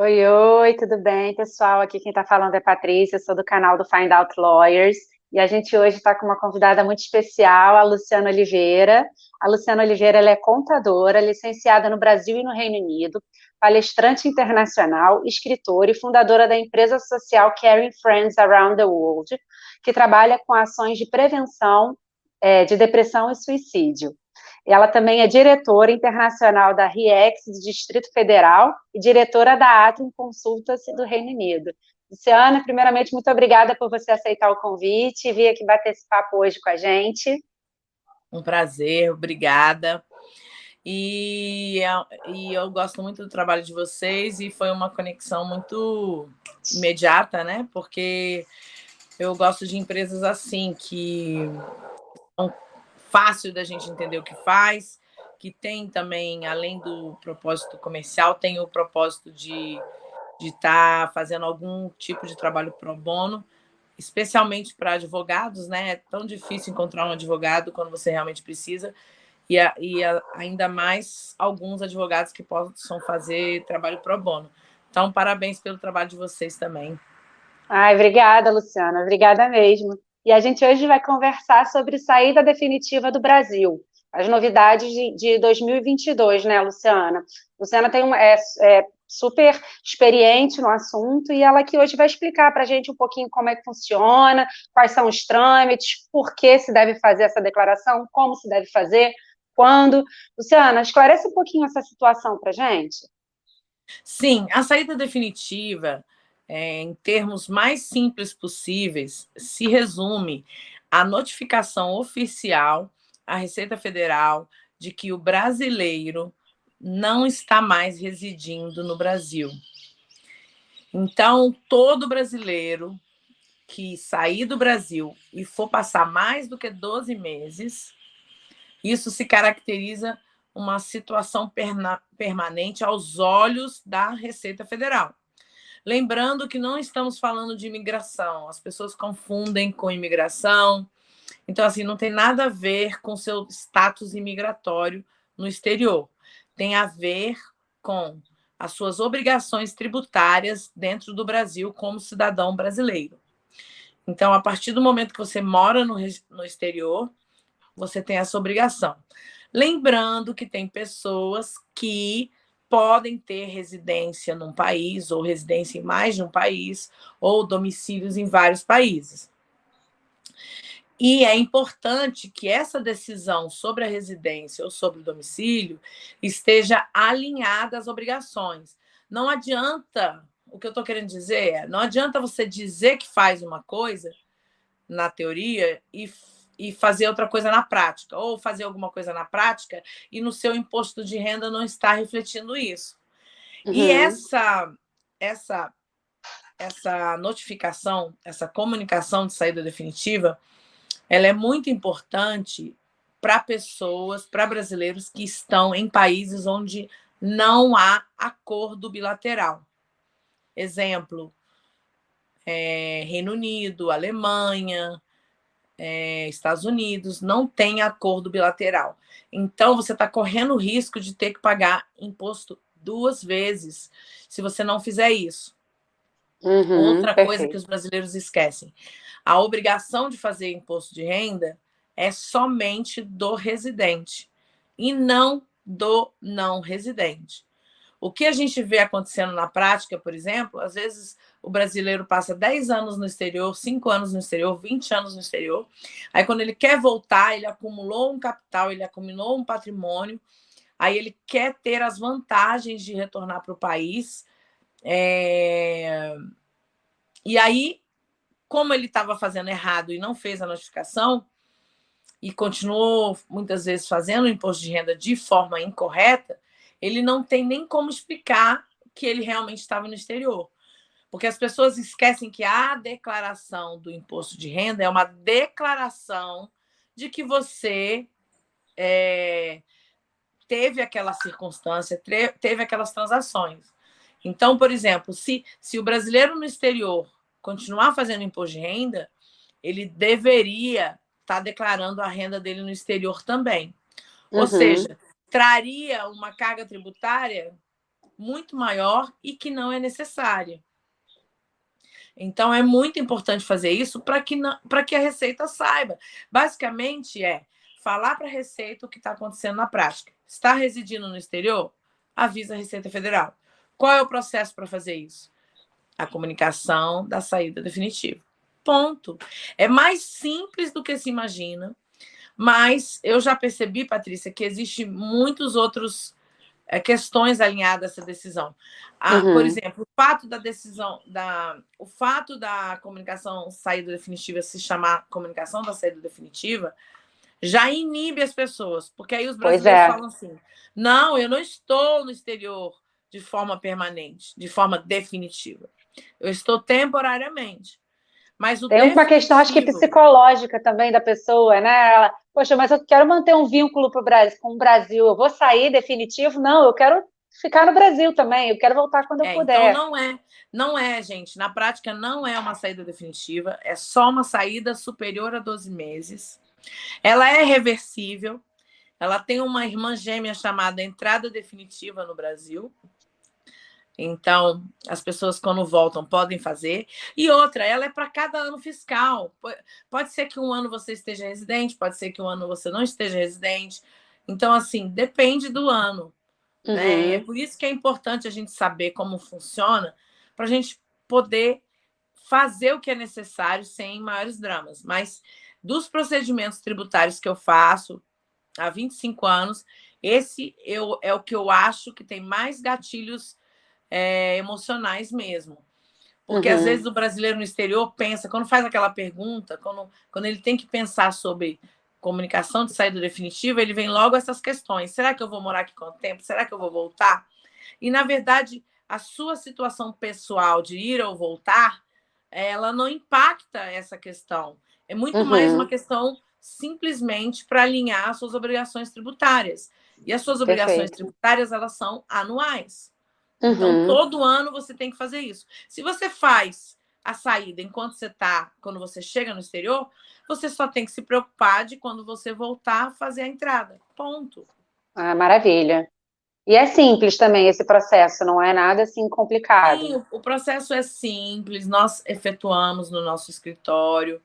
Oi, oi, tudo bem, pessoal? Aqui quem está falando é Patrícia, sou do canal do Find Out Lawyers e a gente hoje está com uma convidada muito especial, a Luciana Oliveira. A Luciana Oliveira ela é contadora, licenciada no Brasil e no Reino Unido, palestrante internacional, escritora e fundadora da empresa social Caring Friends Around the World, que trabalha com ações de prevenção de depressão e suicídio. Ela também é diretora internacional da RIEX do Distrito Federal e diretora da Atrium Consultancy do Reino Unido. Luciana, primeiramente, muito obrigada por você aceitar o convite e vir aqui bater esse papo hoje com a gente. Um prazer, obrigada. E eu gosto muito do trabalho de vocês e foi uma conexão muito imediata, né? Porque eu gosto de empresas assim, que são fácil da gente entender o que faz, que tem também, além do propósito comercial, tem o propósito de estar fazendo algum tipo de trabalho pro bono, especialmente para advogados, né? É tão difícil encontrar um advogado quando você realmente precisa, ainda mais alguns advogados que possam fazer trabalho pro bono. Então, parabéns pelo trabalho de vocês também. Ai, obrigada, Luciana, obrigada mesmo. E a gente hoje vai conversar sobre saída definitiva do Brasil, as novidades de 2022, né, Luciana? Luciana é super experiente no assunto e ela aqui hoje vai explicar para a gente um pouquinho como é que funciona, quais são os trâmites, por que se deve fazer essa declaração, como se deve fazer, quando. Luciana, esclarece um pouquinho essa situação para a gente. Sim, a saída definitiva, em termos mais simples possíveis, se resume à notificação oficial à Receita Federal de que o brasileiro não está mais residindo no Brasil. Então, todo brasileiro que sair do Brasil e for passar mais do que 12 meses, isso se caracteriza uma situação permanente aos olhos da Receita Federal. Lembrando que não estamos falando de imigração, as pessoas confundem com imigração. Então, assim, não tem nada a ver com seu status imigratório no exterior. Tem a ver com as suas obrigações tributárias dentro do Brasil como cidadão brasileiro. Então, a partir do momento que você mora no exterior, você tem essa obrigação. Lembrando que tem pessoas que podem ter residência num país, ou residência em mais de um país, ou domicílios em vários países. E é importante que essa decisão sobre a residência ou sobre o domicílio esteja alinhada às obrigações. Não adianta, o que eu estou querendo dizer é, não adianta você dizer que faz uma coisa na teoria e fazer outra coisa na prática, ou fazer alguma coisa na prática e no seu imposto de renda não está refletindo isso. Uhum. E essa notificação, essa comunicação de saída definitiva, ela é muito importante para pessoas, para brasileiros que estão em países onde não há acordo bilateral. Exemplo, Reino Unido, Alemanha, Estados Unidos, não tem acordo bilateral. Então, você está correndo o risco de ter que pagar imposto 2 vezes se você não fizer isso. Outra coisa que os brasileiros esquecem: a obrigação de fazer imposto de renda é somente do residente e não do não residente. O que a gente vê acontecendo na prática, por exemplo, às vezes o brasileiro passa 10 anos no exterior, 5 anos no exterior, 20 anos no exterior. Aí, quando ele quer voltar, ele acumulou um capital, ele acumulou um patrimônio, aí ele quer ter as vantagens de retornar para o país. E aí, como ele estava fazendo errado e não fez a notificação, e continuou muitas vezes fazendo o imposto de renda de forma incorreta, ele não tem nem como explicar que ele realmente estava no exterior. Porque as pessoas esquecem que a declaração do imposto de renda é uma declaração de que você teve aquela circunstância, teve aquelas transações. Então, por exemplo, se o brasileiro no exterior continuar fazendo imposto de renda, ele deveria estar declarando a renda dele no exterior também. Ou seja, traria uma carga tributária muito maior e que não é necessária. Então, é muito importante fazer isso para que a Receita saiba. Basicamente, é falar para a Receita o que está acontecendo na prática. Está residindo no exterior? Avisa a Receita Federal. Qual é o processo para fazer isso? A comunicação da saída definitiva. Ponto. É mais simples do que se imagina, mas eu já percebi, Patrícia, que existem muitos outros questões alinhadas a essa decisão. Por exemplo, o fato da comunicação saída definitiva se chamar comunicação da saída definitiva já inibe as pessoas, porque aí os brasileiros falam assim: não, eu não estou no exterior de forma permanente, de forma definitiva. Eu estou temporariamente. Mas tem uma questão, acho que psicológica também da pessoa, né? Ela, poxa, mas eu quero manter um vínculo com o Brasil. Eu vou sair definitivo? Não, eu quero ficar no Brasil também. Eu quero voltar quando eu puder. Então não é, gente. Na prática, não é uma saída definitiva. É só uma saída superior a 12 meses. Ela é reversível. Ela tem uma irmã gêmea chamada entrada definitiva no Brasil. Então, as pessoas, quando voltam, podem fazer. E outra, ela é para cada ano fiscal. Pode ser que um ano você esteja residente, pode ser que um ano você não esteja residente. Então, assim, depende do ano. Né? E é por isso que é importante a gente saber como funciona, para a gente poder fazer o que é necessário sem maiores dramas. Mas dos procedimentos tributários que eu faço há 25 anos, esse é o que eu acho que tem mais gatilhos emocionais mesmo. Porque às vezes o brasileiro no exterior pensa, quando faz aquela pergunta, quando ele tem que pensar sobre comunicação de saída definitiva, ele vem logo essas questões. Será que eu vou morar aqui quanto tempo? Será que eu vou voltar? E, na verdade, a sua situação pessoal de ir ou voltar, ela não impacta essa questão. É muito mais uma questão simplesmente para alinhar as suas obrigações tributárias. E as suas obrigações tributárias, elas são anuais. Então, todo ano você tem que fazer isso. Se você faz a saída enquanto você está, quando você chega no exterior, você só tem que se preocupar de quando você voltar a fazer a entrada. Ponto. Ah, maravilha. E é simples também esse processo, não é nada assim complicado. Sim, o processo é simples, nós efetuamos no nosso escritório.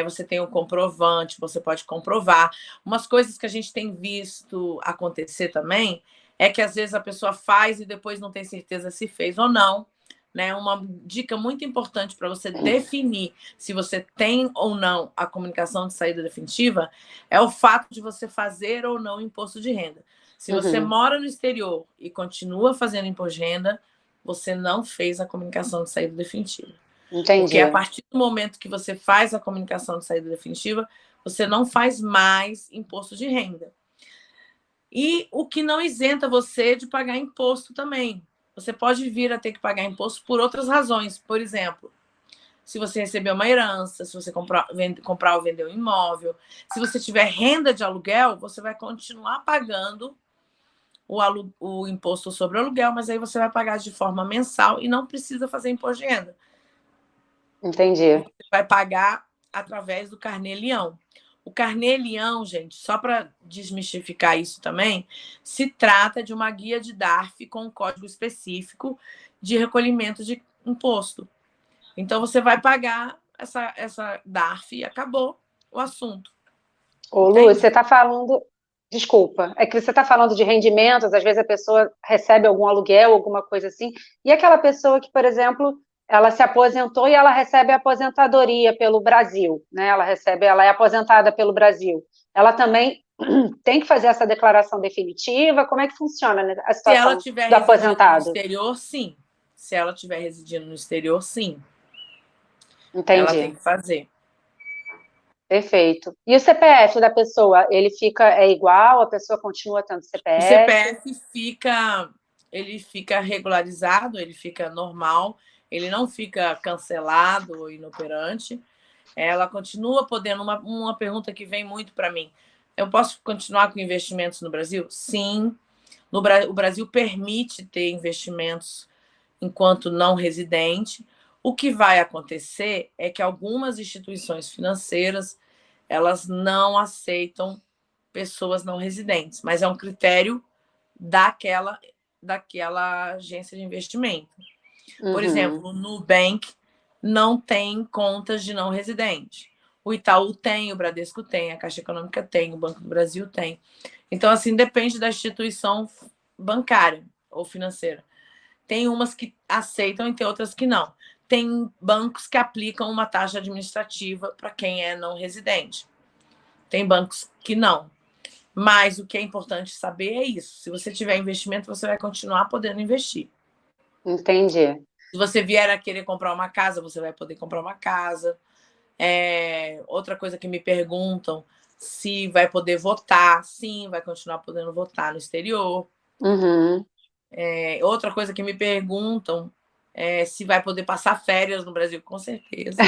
Você tem o comprovante, você pode comprovar. Umas coisas que a gente tem visto acontecer também é que às vezes a pessoa faz e depois não tem certeza se fez ou não. Né? Uma dica muito importante para você definir se você tem ou não a comunicação de saída definitiva é o fato de você fazer ou não imposto de renda. Se você mora no exterior e continua fazendo imposto de renda, você não fez a comunicação de saída definitiva. Entendi. Porque a partir do momento que você faz a comunicação de saída definitiva, você não faz mais imposto de renda. E o que não isenta você de pagar imposto também. Você pode vir a ter que pagar imposto por outras razões. Por exemplo, se você receber uma herança, se você comprar ou vender um imóvel, se você tiver renda de aluguel, você vai continuar pagando o imposto sobre o aluguel, mas aí você vai pagar de forma mensal e não precisa fazer imposto de renda. Entendi. Você vai pagar através do Carnê-Leão. O Carnê-Leão, gente, só para desmistificar isso também, se trata de uma guia de DARF com um código específico de recolhimento de imposto. Então, você vai pagar essa DARF e acabou o assunto. Ô, Lu, você está falando... Desculpa, é que você está falando de rendimentos, às vezes a pessoa recebe algum aluguel, alguma coisa assim, e aquela pessoa que, por exemplo, ela se aposentou e ela recebe a aposentadoria pelo Brasil, né? Ela é aposentada pelo Brasil. Ela também tem que fazer essa declaração definitiva? Como é que funciona a situação Se ela tiver do aposentado? No exterior, sim. Se ela estiver residindo no exterior, sim. Entendi. Ela tem que fazer. Perfeito. E o CPF da pessoa, é igual? A pessoa continua tendo CPF? O CPF fica regularizado, ele fica normal, ele não fica cancelado ou inoperante. Ela continua podendo. Uma pergunta que vem muito para mim: eu posso continuar com investimentos no Brasil? Sim. O Brasil permite ter investimentos enquanto não residente. O que vai acontecer é que algumas instituições financeiras elas não aceitam pessoas não residentes, mas é um critério daquela daquela agência de investimento. Uhum. Por exemplo, o Nubank não tem contas de não residente. O Itaú tem, o Bradesco tem, a Caixa Econômica tem, o Banco do Brasil tem. Então, assim, depende da instituição bancária ou financeira. Tem umas que aceitam e tem outras que não. Tem bancos que aplicam uma taxa administrativa para quem é não residente. Tem bancos que não. Mas o que é importante saber é isso. Se você tiver investimento, você vai continuar podendo investir. Entendi. Se você vier a querer comprar uma casa, você vai poder comprar uma casa. Outra coisa que me perguntam, se vai poder votar. Sim, vai continuar podendo votar no exterior. Uhum. Outra coisa que me perguntam é se vai poder passar férias no Brasil. Com certeza.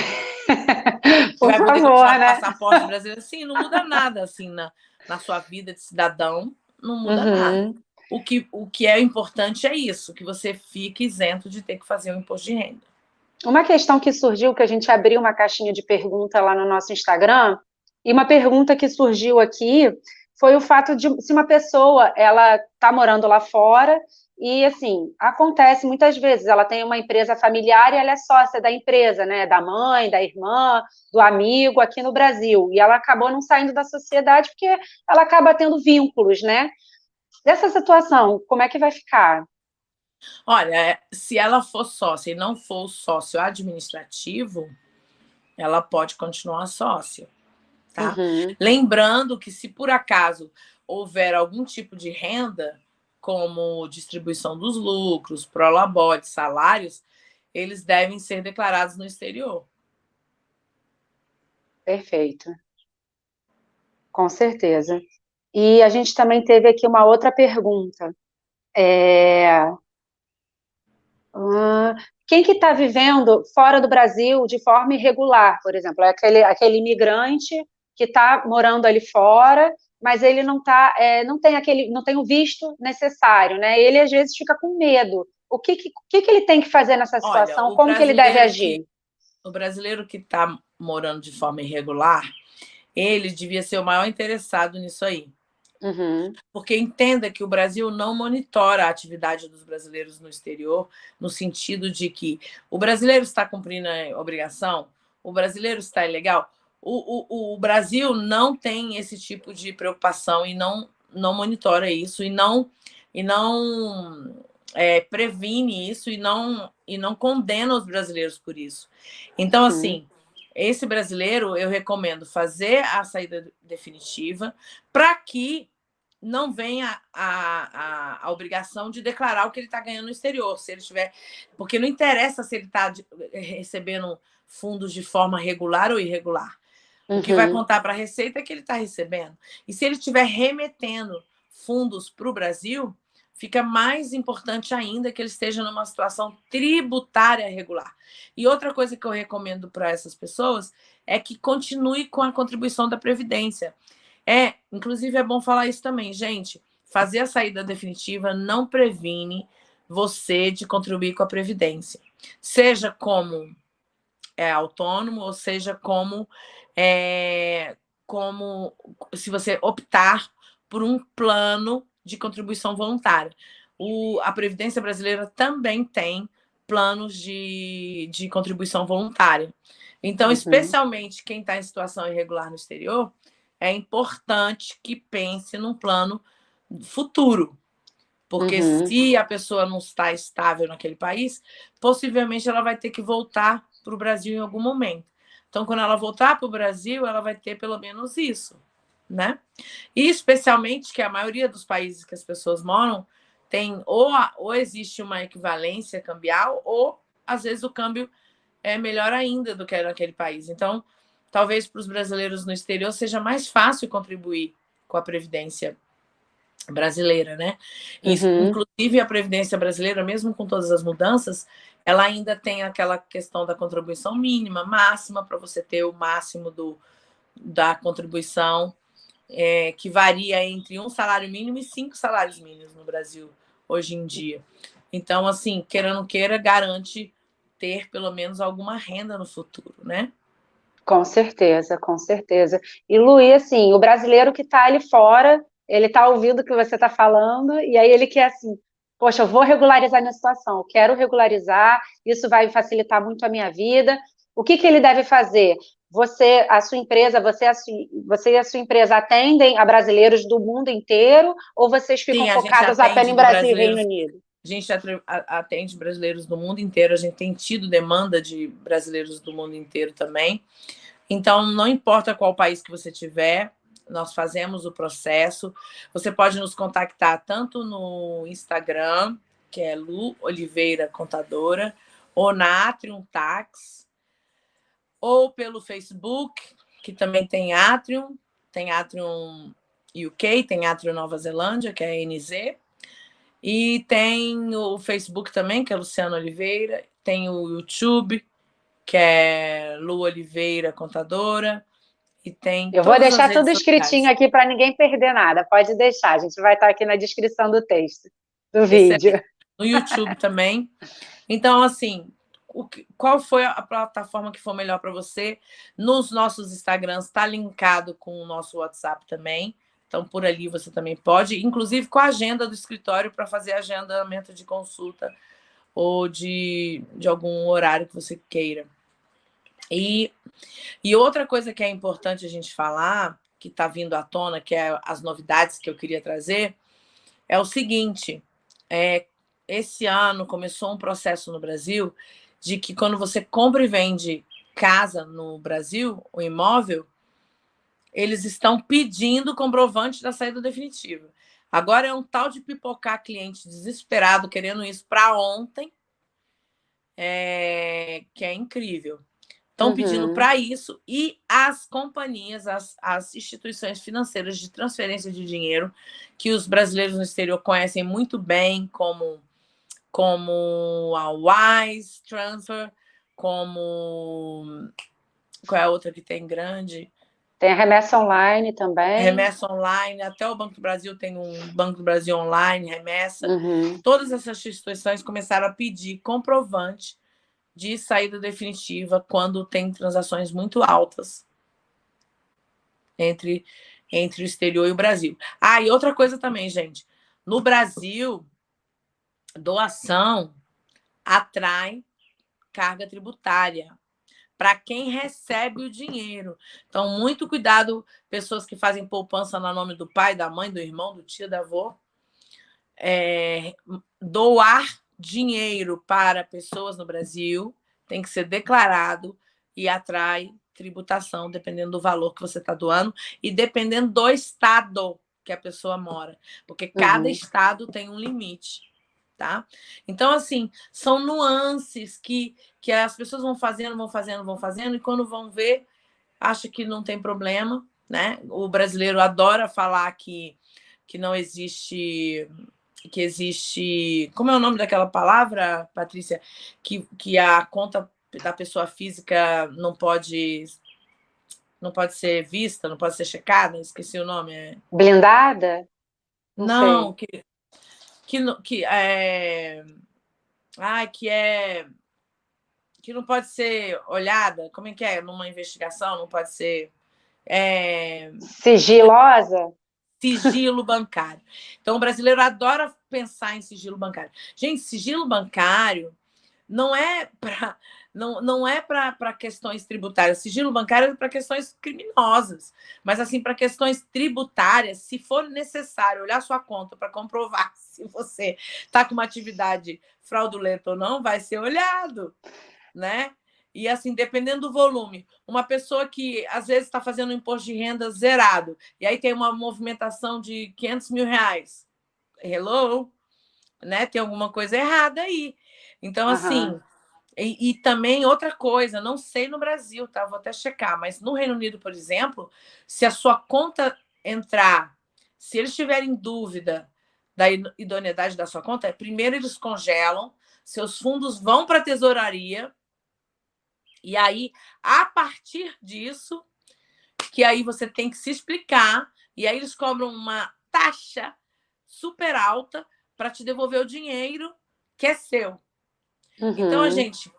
Por vai poder favor, continuar com né? passaporte brasileiro. Sim, não muda nada assim na sua vida de cidadão. Não muda nada. Uhum. O que é importante é isso, que você fique isento de ter que fazer um imposto de renda. Uma questão que surgiu, que a gente abriu uma caixinha de pergunta lá no nosso Instagram, e uma pergunta que surgiu aqui foi o fato de se uma pessoa ela está morando lá fora e assim acontece muitas vezes ela tem uma empresa familiar e ela é sócia da empresa, né, da mãe, da irmã, do amigo aqui no Brasil e ela acabou não saindo da sociedade porque ela acaba tendo vínculos, né? Dessa situação, como é que vai ficar? Olha, se ela for sócia e não for sócio administrativo, ela pode continuar sócia, tá? Uhum. Lembrando que se por acaso houver algum tipo de renda, como distribuição dos lucros, prolabore, salários, eles devem ser declarados no exterior. Perfeito. Com certeza. E a gente também teve aqui uma outra pergunta. É, quem que está vivendo fora do Brasil de forma irregular, por exemplo? É aquele imigrante que está morando ali fora, mas ele não tem não tem o visto necessário, né? Ele às vezes fica com medo. O que ele tem que fazer nessa Olha, situação? Como que ele deve agir? o brasileiro que está morando de forma irregular, ele devia ser o maior interessado nisso aí. Uhum. Porque entenda que o Brasil não monitora a atividade dos brasileiros no exterior, no sentido de que o brasileiro está cumprindo a obrigação, o brasileiro está ilegal. O Brasil não tem esse tipo de preocupação e não monitora isso e não previne isso e não condena os brasileiros por isso. Então, assim, esse brasileiro, eu recomendo fazer a saída definitiva para que não venha a obrigação de declarar o que ele está ganhando no exterior, se ele tiver, porque não interessa se ele está recebendo fundos de forma regular ou irregular. O que vai contar para a Receita é que ele está recebendo. E se ele estiver remetendo fundos para o Brasil, fica mais importante ainda que ele esteja numa situação tributária regular. E outra coisa que eu recomendo para essas pessoas é que continue com a contribuição da Previdência. Inclusive é bom falar isso também, gente. Fazer a saída definitiva não previne você de contribuir com a Previdência. Seja como autônomo, ou seja como se você optar por um plano de contribuição voluntária. A Previdência Brasileira também tem planos de contribuição voluntária. Então, especialmente quem está em situação irregular no exterior, é importante que pense num plano futuro. Porque se a pessoa não está estável naquele país, possivelmente ela vai ter que voltar para o Brasil em algum momento. Então, quando ela voltar para o Brasil, ela vai ter pelo menos isso, né? E especialmente que a maioria dos países que as pessoas moram tem ou existe uma equivalência cambial, ou às vezes o câmbio é melhor ainda do que naquele país. Então, talvez para os brasileiros no exterior seja mais fácil contribuir com a Previdência brasileira, né? Inclusive, a Previdência brasileira, mesmo com todas as mudanças, ela ainda tem aquela questão da contribuição mínima, máxima, para você ter o máximo da contribuição, que varia entre 1 salário mínimo e 5 salários mínimos no Brasil, hoje em dia. Então, assim, queira ou não queira, garante ter pelo menos alguma renda no futuro, né? Com certeza, com certeza. E, Luí, assim, o brasileiro que está ali fora, ele está ouvindo o que você está falando, e aí ele quer, assim, poxa, eu vou regularizar minha situação, eu quero regularizar, isso vai facilitar muito a minha vida. O que que ele deve fazer? Você, a sua empresa, você e a sua empresa atendem a brasileiros do mundo inteiro ou vocês ficam Sim, a gente focados apenas atende em do Brasil e Reino brasileiros. Unido? A gente atende brasileiros do mundo inteiro, a gente tem tido demanda de brasileiros do mundo inteiro também. Então, não importa qual país que você tiver, nós fazemos o processo. Você pode nos contactar tanto no Instagram, que é Lu Oliveira Contadora, ou na Atrium Tax, ou pelo Facebook, que também tem Atrium UK, tem Atrium Nova Zelândia, que é a NZ, e tem o Facebook também, que é Luciano Oliveira, tem o YouTube, que é Lu Oliveira Contadora, e tem Eu vou todas as deixar tudo redes escritinho sociais. aqui para ninguém perder nada. Pode deixar, a gente vai estar aqui na descrição do texto, do vídeo. Excelente. No YouTube também. Então, assim, qual foi a plataforma que for melhor para você? Nos nossos Instagrams está linkado com o nosso WhatsApp também. Então, por ali você também pode, inclusive com a agenda do escritório para fazer agendamento de consulta ou de algum horário que você queira. E outra coisa que é importante a gente falar, que está vindo à tona, que é as novidades que eu queria trazer, é o seguinte: esse ano começou um processo no Brasil de que quando você compra e vende casa no Brasil, o imóvel, eles estão pedindo comprovante da saída definitiva. Agora é um tal de pipocar cliente desesperado querendo isso para ontem, que é incrível. Estão pedindo para isso, e as companhias, as instituições financeiras de transferência de dinheiro, que os brasileiros no exterior conhecem muito bem, como a Wise Transfer, como... Qual é a outra que tem grande? Tem a remessa online também. Remessa online, até o Banco do Brasil tem um Banco do Brasil online, remessa. Todas essas instituições começaram a pedir comprovante de saída definitiva quando tem transações muito altas entre o exterior e o Brasil. E outra coisa também, gente. No Brasil, doação atrai carga tributária para quem recebe o dinheiro. Então, muito cuidado, pessoas que fazem poupança no nome do pai, da mãe, do irmão, do tio, da avó. Doar dinheiro para pessoas no Brasil tem que ser declarado e atrai tributação, dependendo do valor que você está doando e dependendo do estado que a pessoa mora, porque cada estado tem um limite, tá? Então, assim, são nuances que as pessoas vão fazendo, e quando vão ver, acha que não tem problema, né? O brasileiro adora falar que não existe... que existe... Como é o nome daquela palavra, Patrícia? Que a conta da pessoa física não pode ser vista, não pode ser checada, esqueci o nome. Blindada? Não, que é... que não pode ser olhada, como é que é? Numa investigação, não pode ser... Sigilosa? Sigilo bancário. Então, o brasileiro adora pensar em sigilo bancário. Gente, sigilo bancário não é para questões tributárias. Sigilo bancário é para questões criminosas. Mas, assim, para questões tributárias, se for necessário olhar sua conta para comprovar se você está com uma atividade fraudulenta ou não, vai ser olhado, né? E, assim, dependendo do volume, uma pessoa que, às vezes, está fazendo um imposto de renda zerado, e aí tem uma movimentação de 500 mil reais. Hello? Né? Tem alguma coisa errada aí. Então, assim... E também outra coisa, não sei no Brasil, tá? Vou até checar, mas no Reino Unido, por exemplo, se a sua conta entrar, se eles tiverem dúvida da idoneidade da sua conta, primeiro eles congelam, seus fundos vão para a tesouraria, e aí, a partir disso, que aí você tem que se explicar, e aí eles cobram uma taxa super alta para te devolver o dinheiro que é seu. Então, a gente...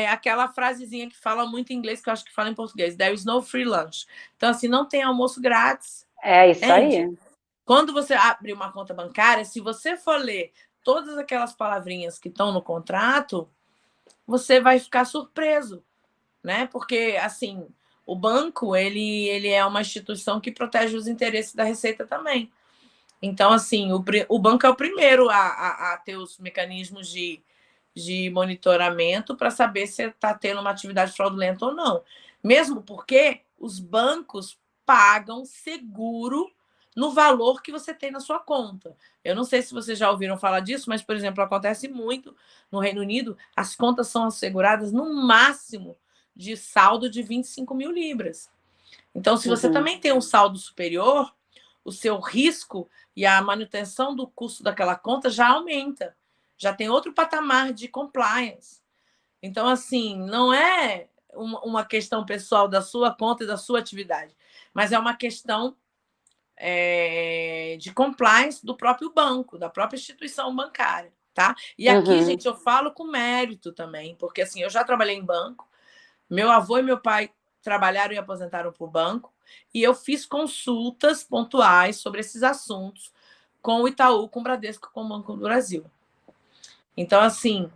aquela frasezinha que fala muito em inglês, que eu acho que fala em português. There is no free lunch. Então, assim, não tem almoço grátis. É isso Entende? aí. Quando você abre uma conta bancária, se você for ler todas aquelas palavrinhas que estão no contrato, você vai ficar surpreso, né? Porque, assim, o banco, ele é uma instituição que protege os interesses da Receita também. Então, assim, o banco é o primeiro a ter os mecanismos de monitoramento para saber se está tendo uma atividade fraudulenta ou não. Mesmo porque os bancos pagam seguro no valor que você tem na sua conta. Eu não sei se vocês já ouviram falar disso, mas, por exemplo, acontece muito no Reino Unido, as contas são asseguradas no máximo de saldo de 25 mil libras. Então, se você também tem um saldo superior, o seu risco e a manutenção do custo daquela conta já aumenta. Já tem outro patamar de compliance. Então, assim, não é uma questão pessoal da sua conta e da sua atividade, mas é uma questão de compliance do próprio banco, da própria instituição bancária, tá? E aqui, gente, eu falo com mérito também, porque assim, eu já trabalhei em banco, meu avô e meu pai trabalharam e aposentaram para o banco, e eu fiz consultas pontuais sobre esses assuntos com o Itaú, com o Bradesco, com o Banco do Brasil. Então, assim,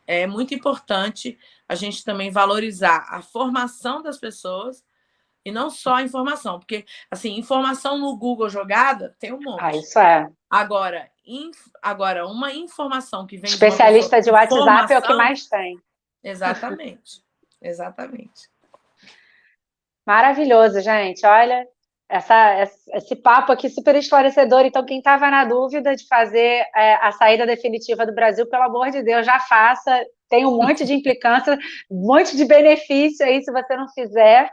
é muito importante a gente também valorizar a formação das pessoas e não só a informação, porque, assim, informação no Google jogada tem um monte. Ah, isso é. Agora, uma informação que vem especialista de WhatsApp é o que mais tem. Exatamente. Exatamente. Maravilhoso, gente. Olha, esse papo aqui super esclarecedor. Então, quem estava na dúvida de fazer a saída definitiva do Brasil, pelo amor de Deus, já faça. Tem um monte de implicância, um monte de benefício aí se você não fizer.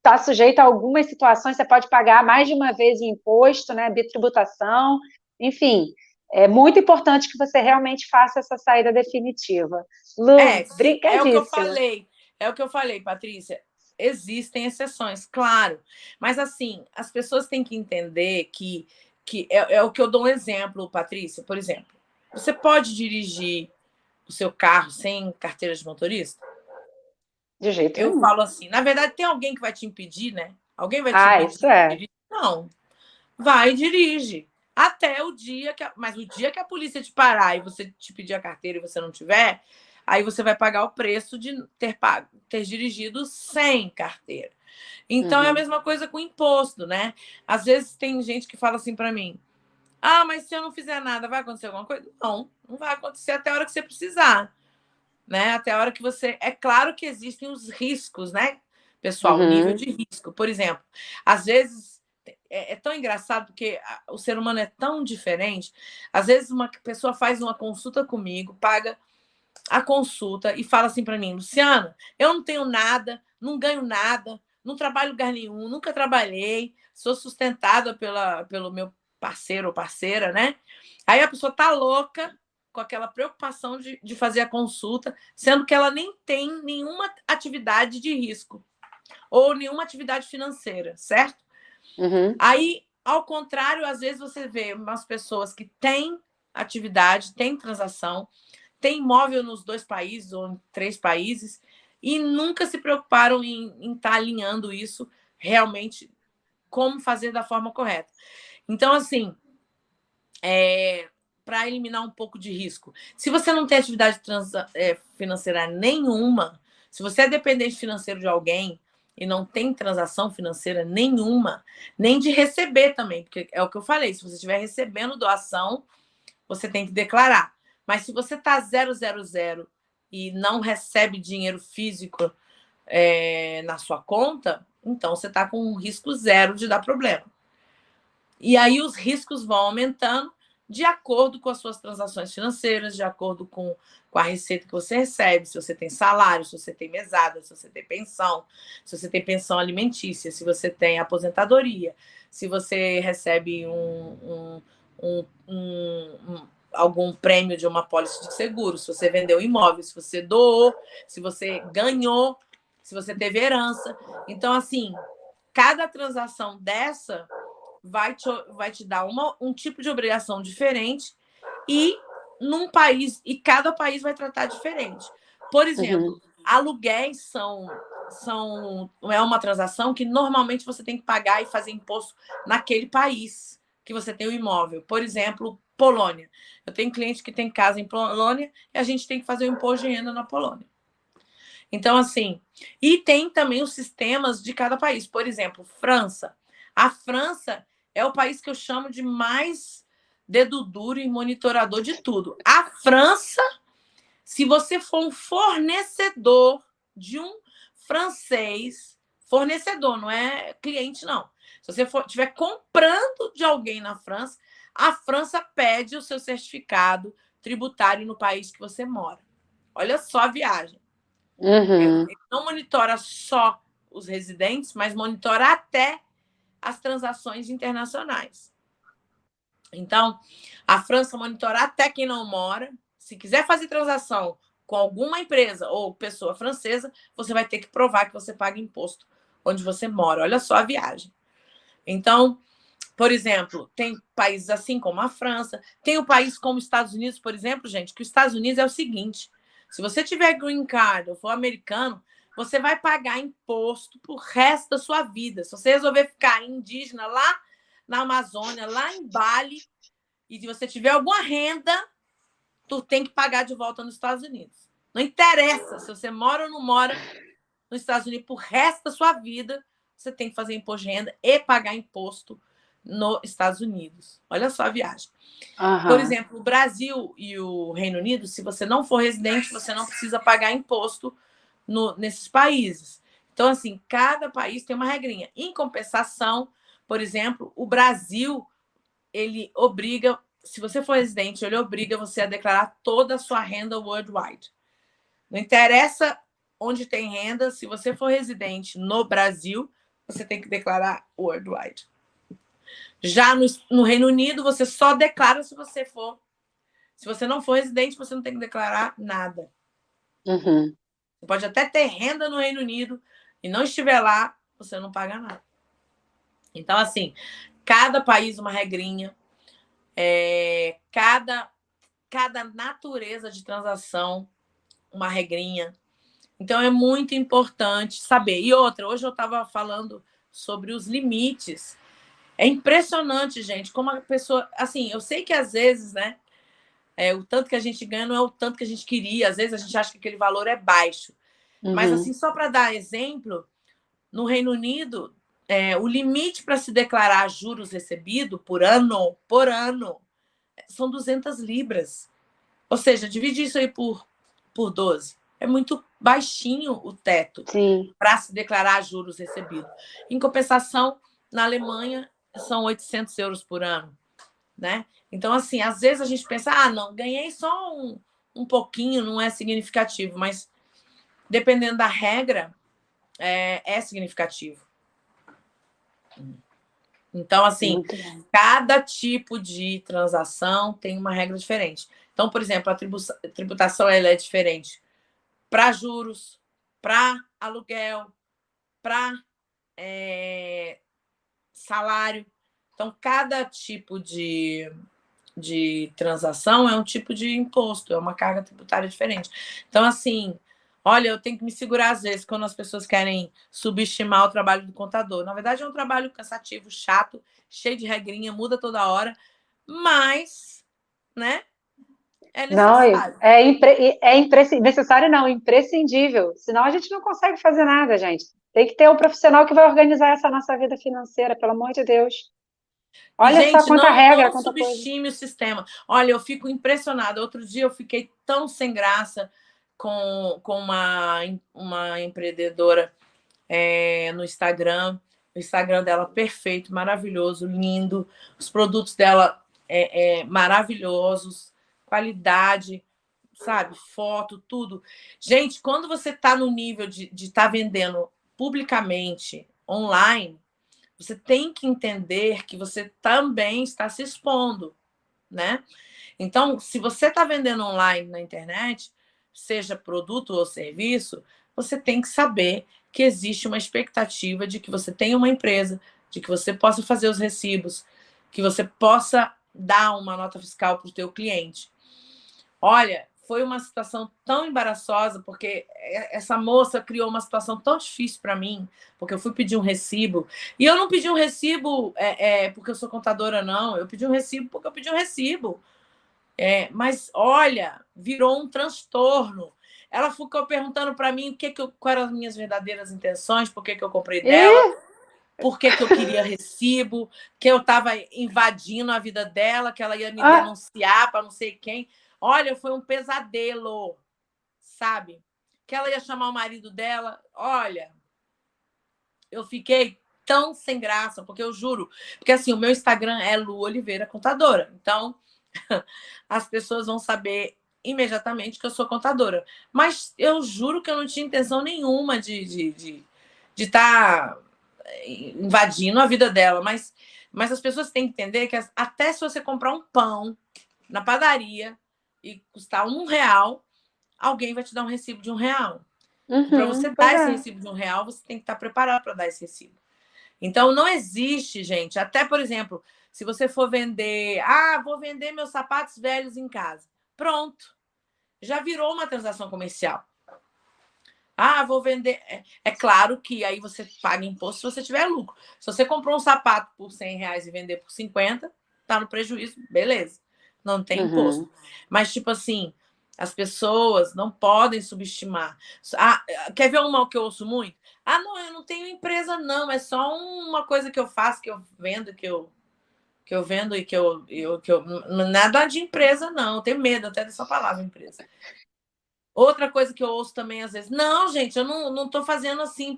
Está sujeito a algumas situações, você pode pagar mais de uma vez o imposto, né, bitributação, enfim, é muito importante que você realmente faça essa saída definitiva. Lu, brigadíssima. É o que eu falei, Patrícia, existem exceções, claro, mas assim, as pessoas têm que entender que é o que eu dou um exemplo, Patrícia, por exemplo, você pode dirigir o seu carro sem carteira de motorista? De jeito nenhum. Eu falo assim, na verdade, tem alguém que vai te impedir, né? Alguém vai te impedir isso é. dirigir? Não. Vai e dirige. Até o dia que... Mas o dia que a polícia te parar e você te pedir a carteira e você não tiver, aí você vai pagar o preço de ter dirigido sem carteira. Então, é a mesma coisa com imposto, né? Às vezes tem gente que fala assim para mim, mas se eu não fizer nada, vai acontecer alguma coisa? Não, não vai acontecer até a hora que você precisar. Né? Até a hora que você... É claro que existem os riscos, né, pessoal? O nível de risco. Por exemplo, às vezes é tão engraçado porque o ser humano é tão diferente. Às vezes uma pessoa faz uma consulta comigo, paga a consulta e fala assim para mim, Luciana, eu não tenho nada, não ganho nada, não trabalho em lugar nenhum, nunca trabalhei, sou sustentada pelo meu parceiro ou parceira, né? Aí a pessoa tá louca com aquela preocupação de fazer a consulta, sendo que ela nem tem nenhuma atividade de risco ou nenhuma atividade financeira, certo? Aí, ao contrário, às vezes você vê umas pessoas que têm atividade, têm transação, têm imóvel nos 2 países ou em 3 países e nunca se preocuparam em estar alinhando isso realmente como fazer da forma correta. Então, assim, para eliminar um pouco de risco. Se você não tem atividade financeira nenhuma, se você é dependente financeiro de alguém e não tem transação financeira nenhuma, nem de receber também, porque é o que eu falei, se você estiver recebendo doação, você tem que declarar. Mas se você está 000 e não recebe dinheiro físico na sua conta, então você está com um risco 0 de dar problema. E aí os riscos vão aumentando de acordo com as suas transações financeiras, de acordo com a receita que você recebe, se você tem salário, se você tem mesada, se você tem pensão, se você tem pensão alimentícia, se você tem aposentadoria, se você recebe algum prêmio de uma pólice de seguro, se você vendeu imóvel, se você doou, se você ganhou, se você teve herança. Então, assim, cada transação dessa vai te dar um tipo de obrigação diferente e num país, e cada país vai tratar diferente. Por exemplo, aluguéis é uma transação que normalmente você tem que pagar e fazer imposto naquele país que você tem o imóvel. Por exemplo, Polônia. Eu tenho cliente que tem casa em Polônia e a gente tem que fazer o imposto de renda na Polônia. Então, assim, e tem também os sistemas de cada país. Por exemplo, França. A França é o país que eu chamo de mais dedo duro e monitorador de tudo. A França, se você for um fornecedor de um francês, fornecedor, não é cliente, não. Se você estiver comprando de alguém na França, a França pede o seu certificado tributário no país que você mora. Olha só a viagem. Uhum. Ele não monitora só os residentes, mas monitora até as transações internacionais. Então, a França monitora até quem não mora. Se quiser fazer transação com alguma empresa ou pessoa francesa, você vai ter que provar que você paga imposto onde você mora. Olha só a viagem. Então, por exemplo, tem países assim como a França, tem um país como os Estados Unidos, por exemplo, gente, que os Estados Unidos é o seguinte: se você tiver green card ou for americano, você vai pagar imposto pro resto da sua vida. Se você resolver ficar indígena lá na Amazônia, lá em Bali, e se você tiver alguma renda, tu tem que pagar de volta nos Estados Unidos. Não interessa se você mora ou não mora nos Estados Unidos pro resto da sua vida, você tem que fazer imposto de renda e pagar imposto nos Estados Unidos. Olha só a viagem. Uhum. Por exemplo, o Brasil e o Reino Unido, se você não for residente, você não precisa pagar imposto nesses países. Então, assim, cada país tem uma regrinha. Em compensação, por exemplo, o Brasil, ele obriga, se você for residente, ele obriga você a declarar toda a sua renda worldwide. Não interessa onde tem renda, se você for residente no Brasil, você tem que declarar worldwide. Já no Reino Unido, você só declara se você for. Se você não for residente, você não tem que declarar nada. Uhum. Você pode até ter renda no Reino Unido e não estiver lá, você não paga nada. Então, assim, cada país uma regrinha, cada natureza de transação uma regrinha. Então, é muito importante saber. E outra, hoje eu estava falando sobre os limites. É impressionante, gente, como a pessoa... Assim, eu sei que às vezes, né, o tanto que a gente ganha não é o tanto que a gente queria. Às vezes a gente acha que aquele valor é baixo. Uhum. Mas, assim, só para dar exemplo, no Reino Unido, o limite para se declarar juros recebidos por ano, são 200 libras. Ou seja, divide isso aí por 12. É muito baixinho o teto para se declarar juros recebidos. Em compensação, na Alemanha, são 800 euros por ano. Né? Então, assim, às vezes a gente pensa, não, ganhei só um pouquinho, não é significativo, mas dependendo da regra, é significativo. Então, assim, cada tipo de transação tem uma regra diferente. Então, por exemplo, a tributação ela é diferente para juros, para aluguel, para salário. Então, cada tipo de transação é um tipo de imposto, é uma carga tributária diferente. Então, assim, olha, eu tenho que me segurar às vezes quando as pessoas querem subestimar o trabalho do contador. Na verdade, é um trabalho cansativo, chato, cheio de regrinha, muda toda hora, mas, né, é necessário. Não, necessário não, imprescindível. Senão a gente não consegue fazer nada, gente. Tem que ter um profissional que vai organizar essa nossa vida financeira, pelo amor de Deus. Olha gente, só quanta regra, quanta subestime o sistema. Olha, eu fico impressionada. Outro dia eu fiquei tão sem graça com uma empreendedora no Instagram. O Instagram dela perfeito, maravilhoso, lindo. Os produtos dela maravilhosos, qualidade, sabe? Foto, tudo. Gente, quando você está no nível de estar vendendo publicamente, online, você tem que entender que você também está se expondo, né? Então, se você está vendendo online na internet, seja produto ou serviço, você tem que saber que existe uma expectativa de que você tenha uma empresa, de que você possa fazer os recibos, que você possa dar uma nota fiscal para o teu cliente. Olha, foi uma situação tão embaraçosa, porque essa moça criou uma situação tão difícil para mim, porque eu fui pedir um recibo, e eu não pedi um recibo porque eu sou contadora, não, eu pedi um recibo porque eu pedi um recibo. Mas, olha, virou um transtorno. Ela ficou perguntando para mim quais eram as minhas verdadeiras intenções, por que eu comprei dela, por que eu queria recibo, que eu estava invadindo a vida dela, que ela ia me denunciar para não sei quem. Olha, foi um pesadelo, sabe? Que ela ia chamar o marido dela. Olha, eu fiquei tão sem graça, porque eu juro, porque assim, o meu Instagram é Lu Oliveira Contadora. Então, as pessoas vão saber imediatamente que eu sou contadora. Mas eu juro que eu não tinha intenção nenhuma de estar invadindo a vida dela. Mas as pessoas têm que entender que até se você comprar um pão na padaria e custar R$1, alguém vai te dar um recibo de R$1. Para você dar esse recibo de R$1, você tem que estar preparado para dar esse recibo. Então, não existe, gente. Até, por exemplo, se você for vender... vou vender meus sapatos velhos em casa. Pronto. Já virou uma transação comercial. Vou vender... É claro que aí você paga imposto se você tiver lucro. Se você comprou um sapato por R$100 e vender por 50, tá no prejuízo. Beleza. Não tem imposto. Mas, tipo assim, as pessoas não podem subestimar. Quer ver uma que eu ouço muito? Não, eu não tenho empresa, não. É só uma coisa que eu faço, que eu vendo, que eu vendo e que eu nada de empresa, não. Eu tenho medo até dessa palavra, empresa. Outra coisa que eu ouço também, às vezes, não, gente, eu não estou fazendo assim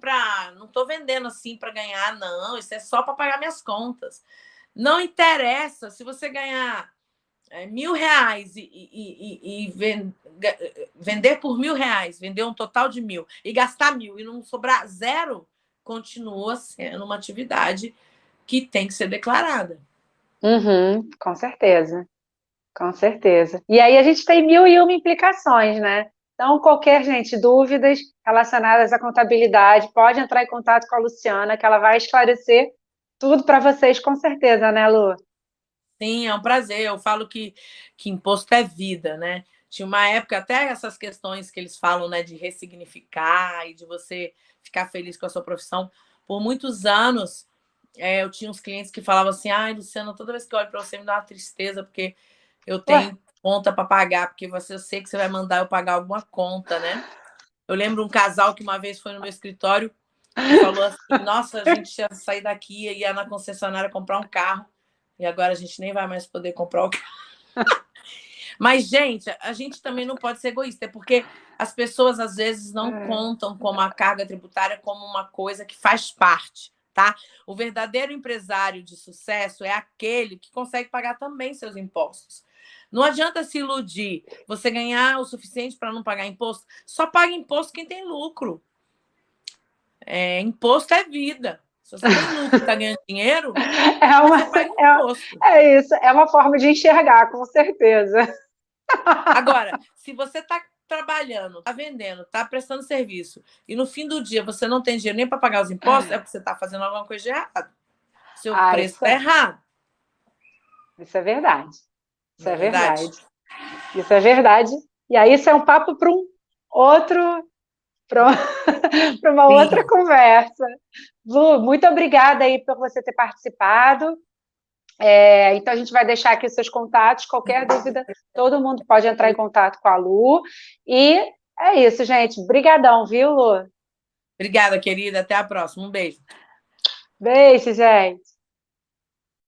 não estou vendendo assim para ganhar, não. Isso é só para pagar minhas contas. Não interessa se você ganhar R$1.000 e vender por R$1.000, vender um total de 1.000 e gastar 1.000 e não sobrar 0, continua sendo uma atividade que tem que ser declarada. Com certeza. Com certeza. E aí a gente tem 1.001 implicações, né? Então, gente, dúvidas relacionadas à contabilidade, pode entrar em contato com a Luciana, que ela vai esclarecer tudo para vocês, com certeza, né, Lu? Sim, é um prazer. Eu falo que imposto é vida, né? Tinha uma época, até essas questões que eles falam, né, de ressignificar e de você ficar feliz com a sua profissão. Por muitos anos, eu tinha uns clientes que falavam assim: Luciana, toda vez que eu olho para você me dá uma tristeza, porque eu tenho conta para pagar, porque eu sei que você vai mandar eu pagar alguma conta, né? Eu lembro um casal que uma vez foi no meu escritório e falou assim: nossa, a gente ia sair daqui e ia na concessionária comprar um carro, e agora a gente nem vai mais poder comprar o carro. Mas, gente, a gente também não pode ser egoísta, porque as pessoas, às vezes, não contam como a carga tributária como uma coisa que faz parte, tá? O verdadeiro empresário de sucesso é aquele que consegue pagar também seus impostos. Não adianta se iludir. Você ganhar o suficiente para não pagar imposto, só paga imposto quem tem lucro. Imposto é vida. Se você tem lucro e está ganhando dinheiro, você paga imposto. É isso, é uma forma de enxergar, com certeza. Agora, se você está trabalhando, está vendendo, está prestando serviço, e no fim do dia você não tem dinheiro nem para pagar os impostos, é porque você está fazendo alguma coisa de errado. Seu preço está errado. Isso é verdade. Isso é verdade. Verdade. Isso é verdade. E aí isso é um papo para um outro, para uma outra conversa. Lu, muito obrigada aí por você ter participado. Então a gente vai deixar aqui os seus contatos. Qualquer dúvida, todo mundo pode entrar em contato com a Lu. E é isso, gente. Brigadão, viu, Lu? Obrigada, querida. Até a próxima. Um beijo. Beijo, gente.